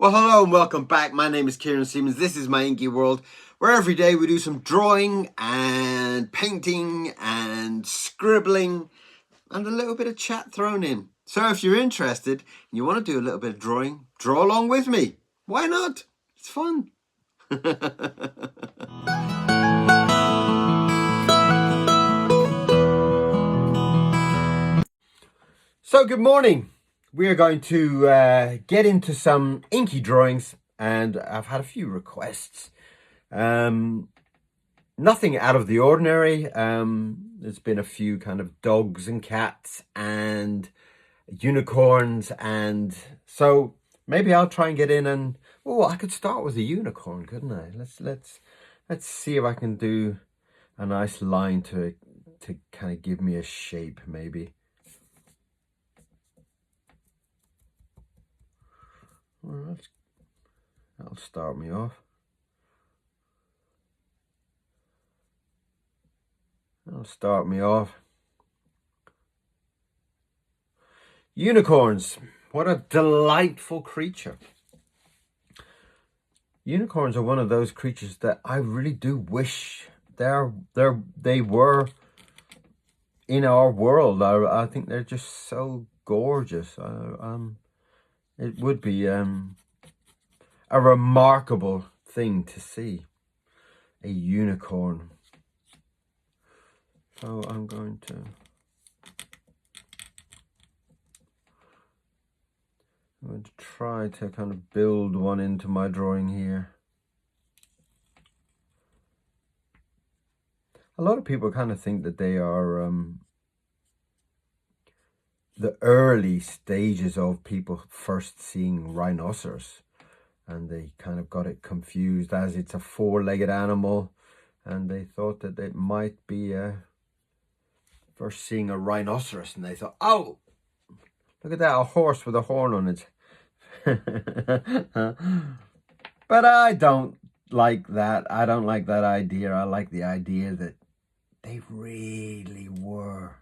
Well, hello and welcome back. My name is KIERON Seamons. This is my inky world, where every day we do some drawing and painting and scribbling and a little bit of chat thrown in. So if you're interested and you want to do a little bit of drawing, draw along with me. Why not? It's fun. So good morning. We are going to get into some inky drawings, and I've had a few requests. Nothing out of the ordinary. There's been a few kind of dogs and cats and unicorns, and so maybe I'll try and get in and I could start with a unicorn, couldn't I? Let's see if I can do a nice line to kind of give me a shape, maybe. Well, that'll start me off. Unicorns. What a delightful creature. Unicorns are one of those creatures that I really do wish they were in our world. I think they're just so gorgeous. It would be a remarkable thing to see, a unicorn. So I'm going to try to kind of build one into my drawing here. A lot of people kind of think that they are the early stages of people first seeing rhinoceros, and they kind of got it confused as it's a four-legged animal, and they thought that it might be first seeing a rhinoceros, and they thought, oh, look at that, a horse with a horn on it. But I don't like that. I don't like that idea. I like the idea that they really were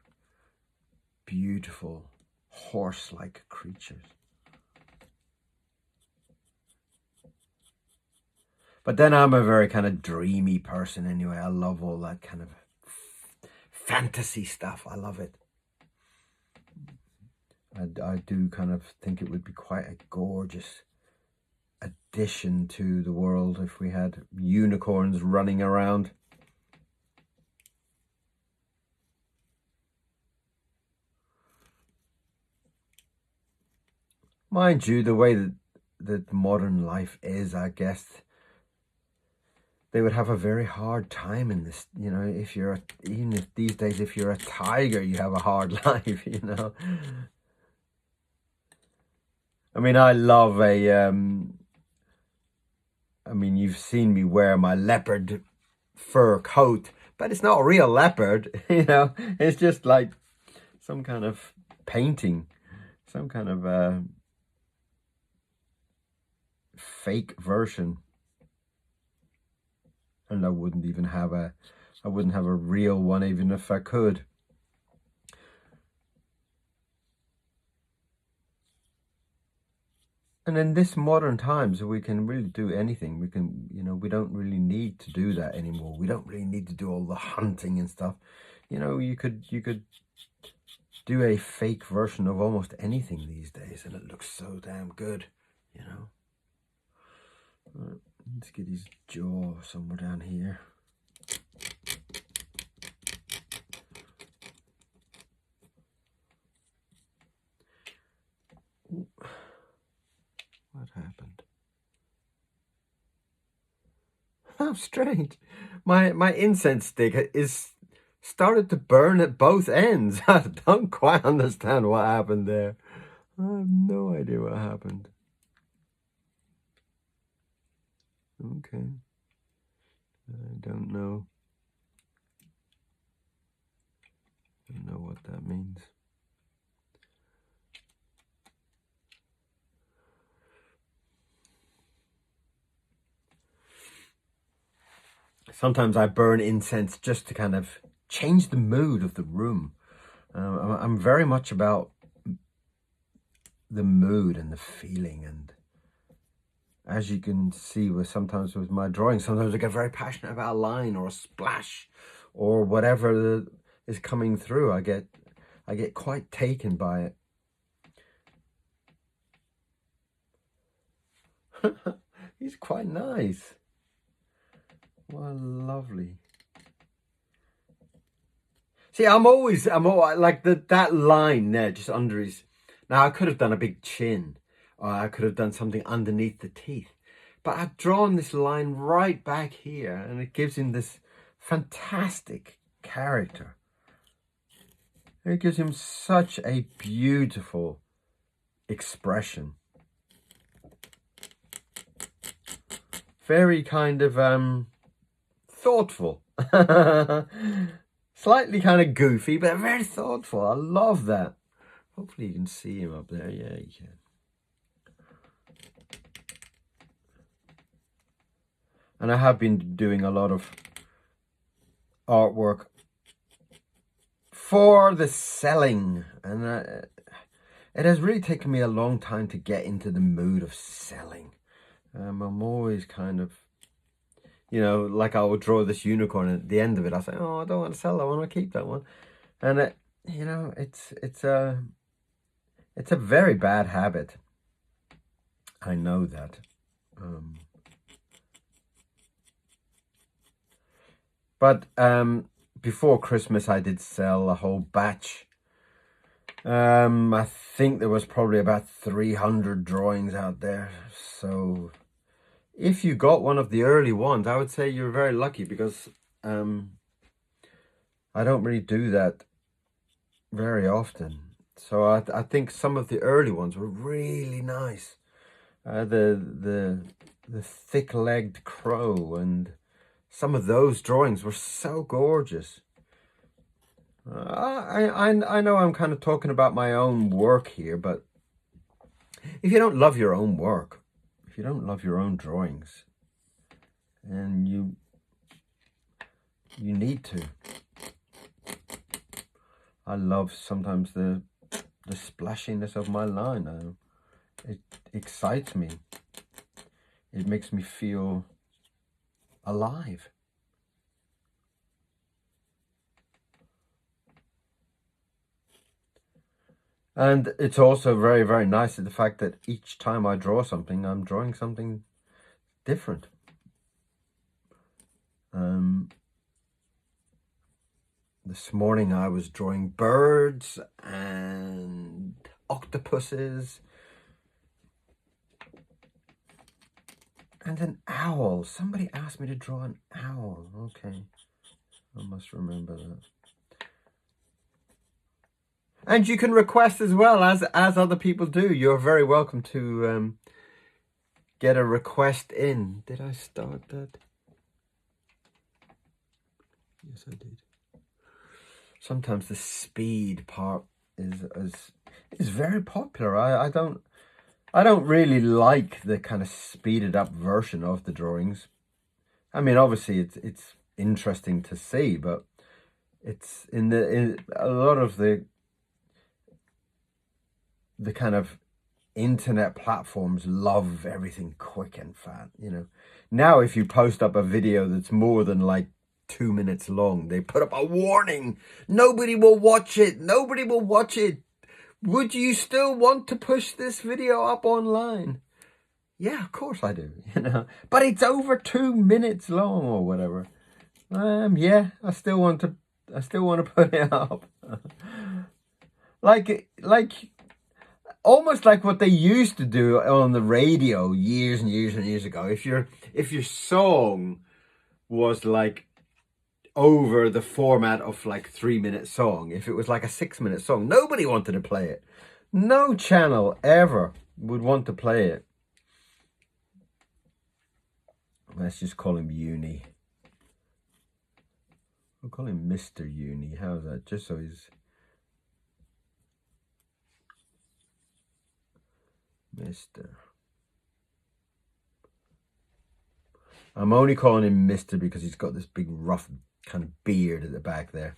beautiful horse-like creatures. But then I'm a very kind of dreamy person anyway. I love all that kind of fantasy stuff. I love it. I do kind of think it would be quite a gorgeous addition to the world if we had unicorns running around. Mind you, the way that modern life is, I guess they would have a very hard time in this, you know, even if these days, if you're a tiger, you have a hard life, you know. I mean, I love I mean, you've seen me wear my leopard fur coat, but it's not a real leopard, you know. It's just like some kind of painting, some kind of fake version. And I wouldn't have a real one even if I could. And in this modern times, we can really do anything. We can, you know, we don't really need to do that anymore. We don't really need to do all the hunting and stuff. You know, you could do a fake version of almost anything these days, and it looks so damn good, you know. Let's get his jaw somewhere down here. Ooh. What happened? How strange. My incense stick is started to burn at both ends. I don't quite understand what happened there. I have no idea what happened. Okay. I don't know. I don't know what that means. Sometimes I burn incense just to kind of change the mood of the room. I'm very much about the mood and the feeling, and as you can see sometimes with my drawing, sometimes I get very passionate about a line or a splash or whatever is coming through. I get quite taken by it. He's quite nice. Well, lovely. See, I'm always like that line there, just under his. Now I could have done a big chin, or I could have done something underneath the teeth, but I've drawn this line right back here, and it gives him this fantastic character. It gives him such a beautiful expression. Very kind of thoughtful. Slightly kind of goofy, but very thoughtful. I love that. Hopefully you can see him up there. Yeah, you can. And I have been doing a lot of artwork for the selling, and it has really taken me a long time to get into the mood of selling. I'm always kind of, you know, like I will draw this unicorn, and at the end of it I say, oh, I don't want to sell that one, I'll keep that one. And you know, it's a very bad habit. I know that. But before Christmas I did sell a whole batch. I think there was probably about 300 drawings out there. So if you got one of the early ones, I would say you're very lucky, because I don't really do that very often. So I think some of the early ones were really nice. The thick-legged crow, and some of those drawings were so gorgeous. I know I'm kind of talking about my own work here, but if you don't love your own work, if you don't love your own drawings, and you need to. I love sometimes the splashiness of my line. It excites me. It makes me feel alive. And it's also very, very nice the fact that each time I draw something, I'm drawing something different. This morning I was drawing birds and octopuses and an owl. Somebody asked me to draw an owl. Okay, I must remember that. And you can request as well, as other people do. You're very welcome to get a request in. Did I start that? Yes, I did. Sometimes the speed part is very popular. I don't really like the kind of speeded up version of the drawings. I mean, obviously it's interesting to see, but it's in a lot of the kind of internet platforms love everything quick and fat, you know. Now if you post up a video that's more than like 2 minutes long, they put up a warning. Nobody will watch it. Nobody will watch it. Would you still want to push this video up online? Yeah, of course I do, you know. But it's over 2 minutes long or whatever. Yeah, I still want to put it up. like almost like what they used to do on the radio years and years and years ago. If your song was like over the format of like 3-minute song, if it was like a 6-minute song, nobody wanted to play it. No channel ever would want to play it. Let's just call him Uni. We'll call him Mr. Uni. How's that? Just so he's Mr. I'm only calling him Mr. because he's got this big rough kind of beard at the back there.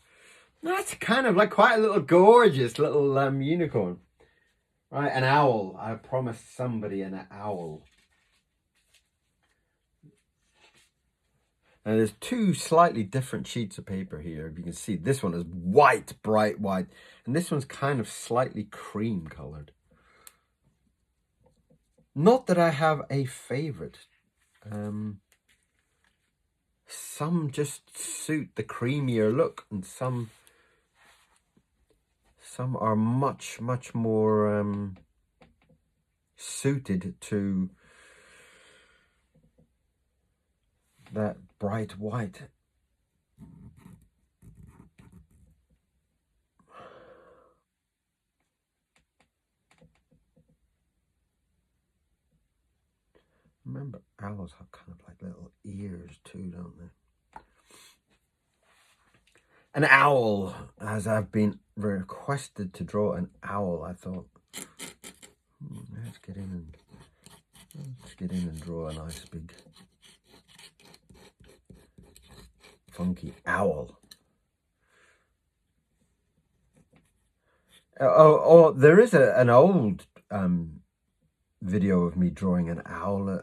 That's kind of like quite a little gorgeous little unicorn. Right, an owl. I promised somebody an owl. And there's two slightly different sheets of paper here. You can see this one is white, bright white, and this one's kind of slightly cream colored. Not that I have a favorite. Some just suit the creamier look, and some are much more suited to that bright white. Remember, owls have kind of like little ears too, don't they? An owl, as I've been requested to draw an owl, I thought, let's get in and draw a nice big funky owl. Oh, there is an old video of me drawing an owl.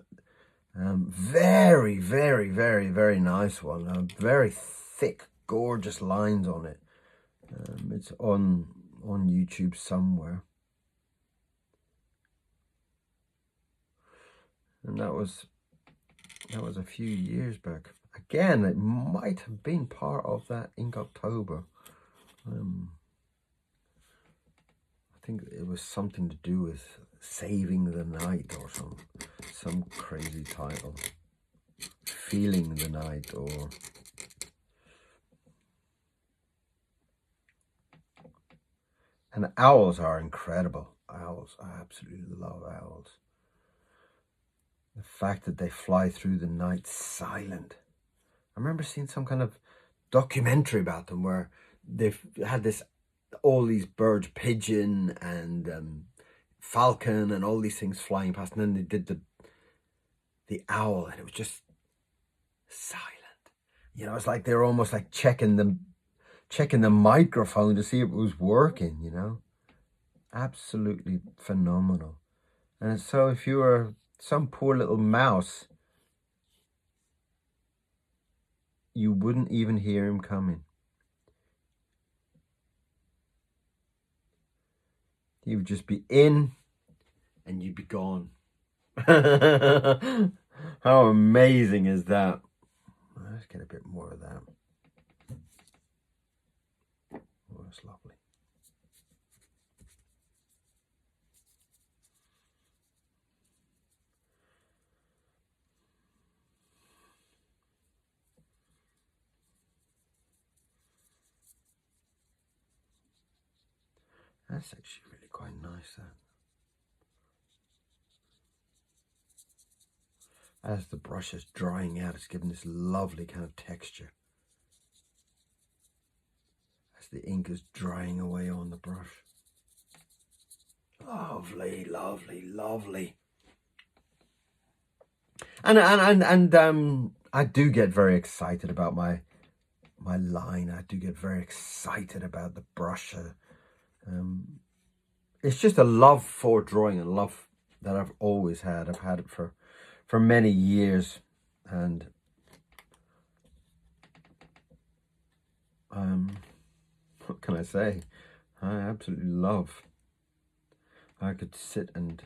Very nice one. Very thick, gorgeous lines on it. It's on YouTube somewhere. And that was a few years back. Again, it might have been part of that Inktober. I think it was something to do with saving the night or some crazy title. Feeling the night, or and owls are incredible. Owls, I absolutely love owls. The fact that they fly through the night silent. I remember seeing some kind of documentary about them where they've had all these birds, pigeon and falcon and all these things flying past, and then they did the owl, and it was just silent. You know, it's like they were almost like checking the microphone to see if it was working, you know. Absolutely phenomenal. And so if you were some poor little mouse, you wouldn't even hear him coming. He would just be in and you'd be gone. How amazing is that? Let's get a bit more of that. Oh, that's lovely. That's actually really quite nice, that. As the brush is drying out, it's giving this lovely kind of texture. As the ink is drying away on the brush. Lovely, lovely, lovely. And I do get very excited about my line. I do get very excited about the brush. It's just a love for drawing, and love that I've always had. I've had it for many years, and what can I say? I absolutely love. I could sit and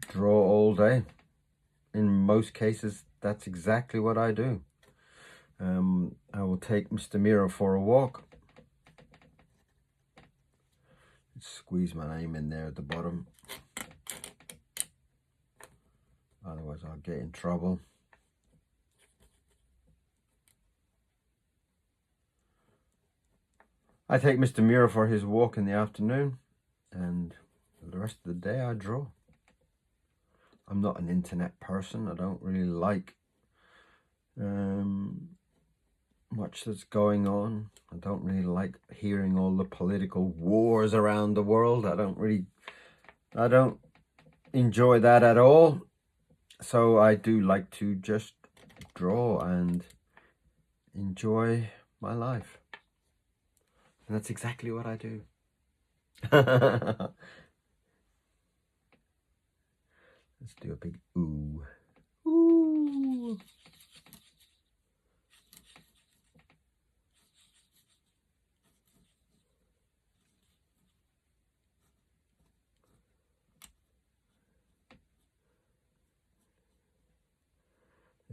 draw all day. In most cases, that's exactly what I do. I will take Mr. Miro for a walk. Squeeze my name in there at the bottom. Otherwise, I'll get in trouble. I take Mr. Miro for his walk in the afternoon, and the rest of the day I draw. I'm not an internet person. I don't really like much that's going on. I don't really like hearing all the political wars around the world. I don't enjoy that at all. So I do like to just draw and enjoy my life. And that's exactly what I do. Let's do a big ooh. Ooh.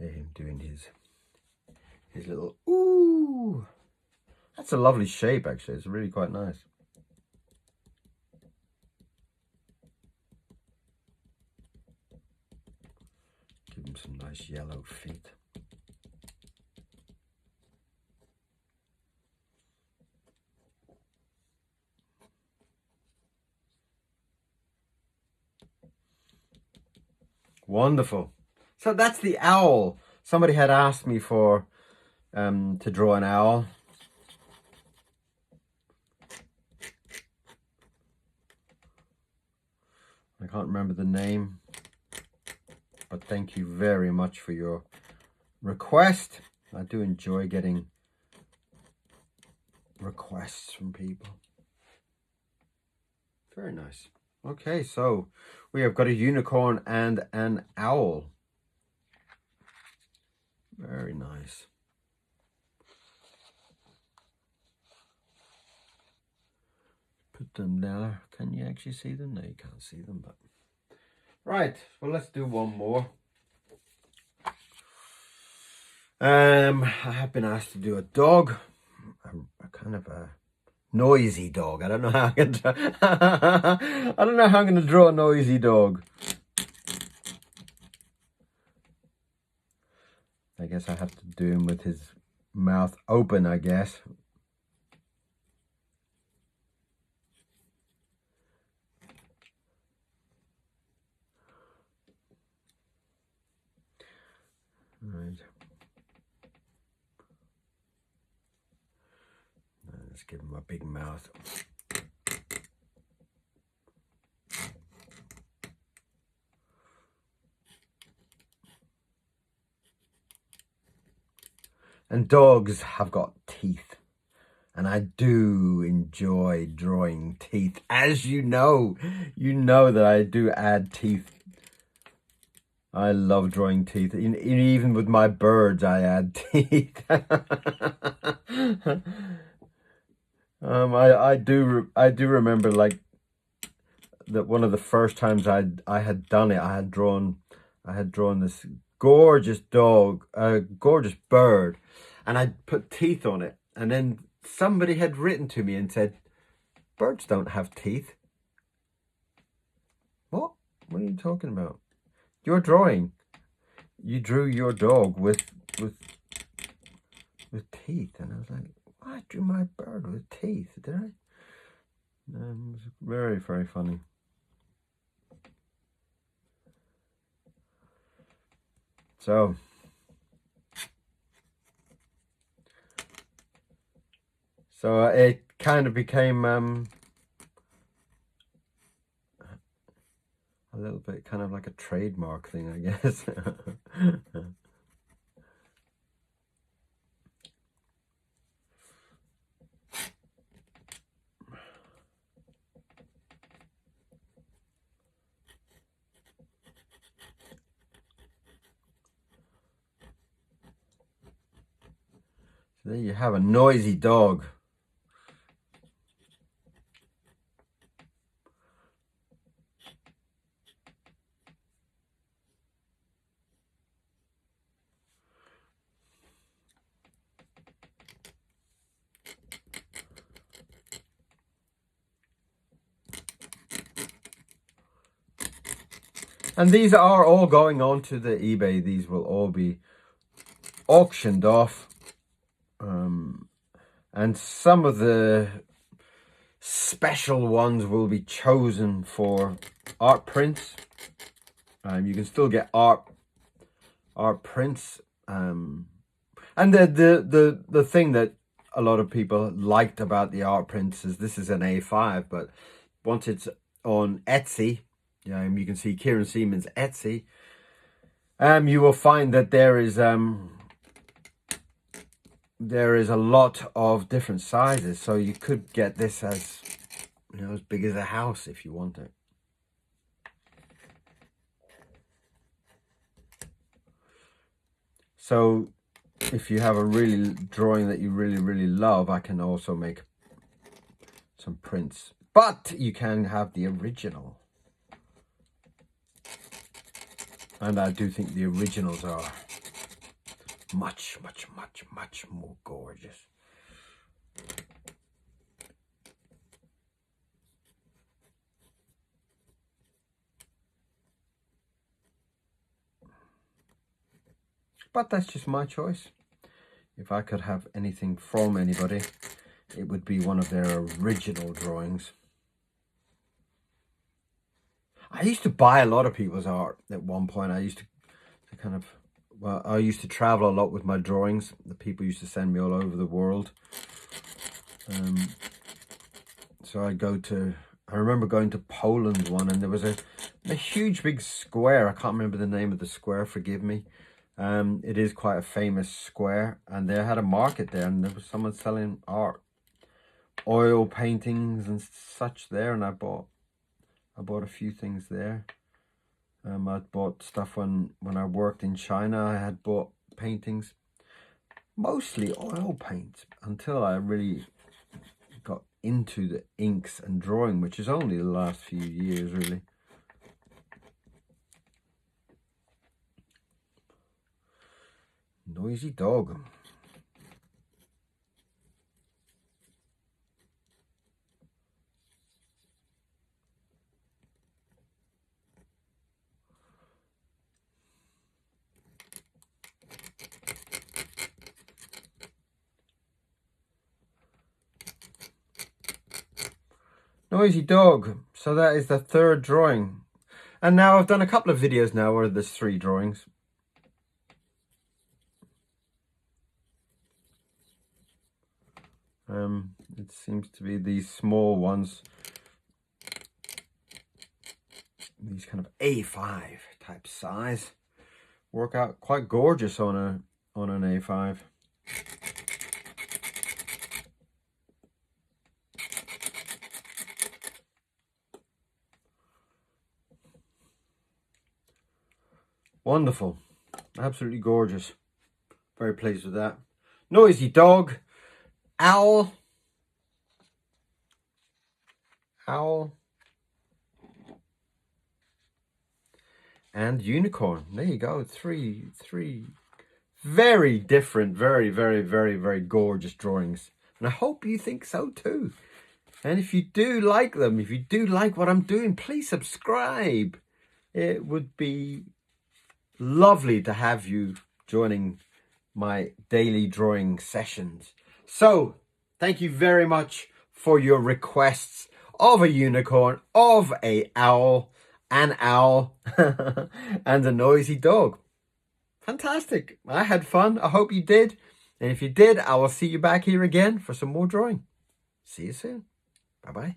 him doing his little, ooh. That's a lovely shape, actually. It's really quite nice. Give him some nice yellow feet. Wonderful. So that's the owl. Somebody had asked me for to draw an owl. I can't remember the name, but thank you very much for your request. I do enjoy getting requests from people. Very nice. Okay, so we have got a unicorn and an owl. Very nice. Put them there. Can you actually see them? No, you can't see them, but right. Well, let's do one more. I have been asked to do a dog, a kind of a noisy dog. I don't know how I don't know how I'm going to draw a noisy dog. I guess I have to do him with his mouth open, I guess. Right. Let's give him a big mouth. And dogs have got teeth. And I do enjoy drawing teeth. As you know that I do add teeth. I love drawing teeth. Even with my birds, I add teeth. I do remember, like, that one of the first times I had done it, I had drawn this gorgeous dog, a gorgeous bird, and I put teeth on it, and then somebody had written to me and said, birds don't have teeth. What are you talking about? Your drawing, you drew your dog with teeth. And I was like, I drew my bird with teeth, did I? It was very, very funny. So it kind of became a little bit kind of like a trademark thing, I guess. So there you have a noisy dog. And these are all going on to the eBay. These will all be auctioned off. And some of the special ones will be chosen for art prints. You can still get art prints. And the thing that a lot of people liked about the art prints is this is an A5, but once it's on Etsy, you can see KIERON Seamon's Etsy, you will find that there is a lot of different sizes, so you could get this as as big as a house if you want it. So if you have a really drawing that you really love, I can also make some prints, but you can have the original. And I do think the originals are much, much, much, much more gorgeous. But that's just my choice. If I could have anything from anybody, it would be one of their original drawings. I used to buy a lot of people's art at one point. I used to kind of, well, I used to travel a lot with my drawings. The people used to send me all over the world. So I remember going to Poland one, and there was a huge big square. I can't remember the name of the square, forgive me. It is quite a famous square, and they had a market there, and there was someone selling art, oil paintings and such there, and I bought a few things there. I bought stuff when I worked in China. I had bought paintings, mostly oil paint, until I really got into the inks and drawing, which is only the last few years really. Noisy dog. Noisy dog. So that is the third drawing. And now I've done a couple of videos now where there's 3 drawings. It seems to be these small ones. These kind of A5 type size. Work out quite gorgeous on an A5. Wonderful. Absolutely gorgeous. Very pleased with that. Noisy dog. Owl. And unicorn. There you go. Three very different, very, very, very, very gorgeous drawings. And I hope you think so too. And if you do like them, if you do like what I'm doing, please subscribe. It would be lovely to have you joining my daily drawing sessions. So, thank you very much for your requests of a unicorn, of an owl, and a noisy dog. Fantastic. I had fun. I hope you did. And if you did, I will see you back here again for some more drawing. See you soon. Bye-bye.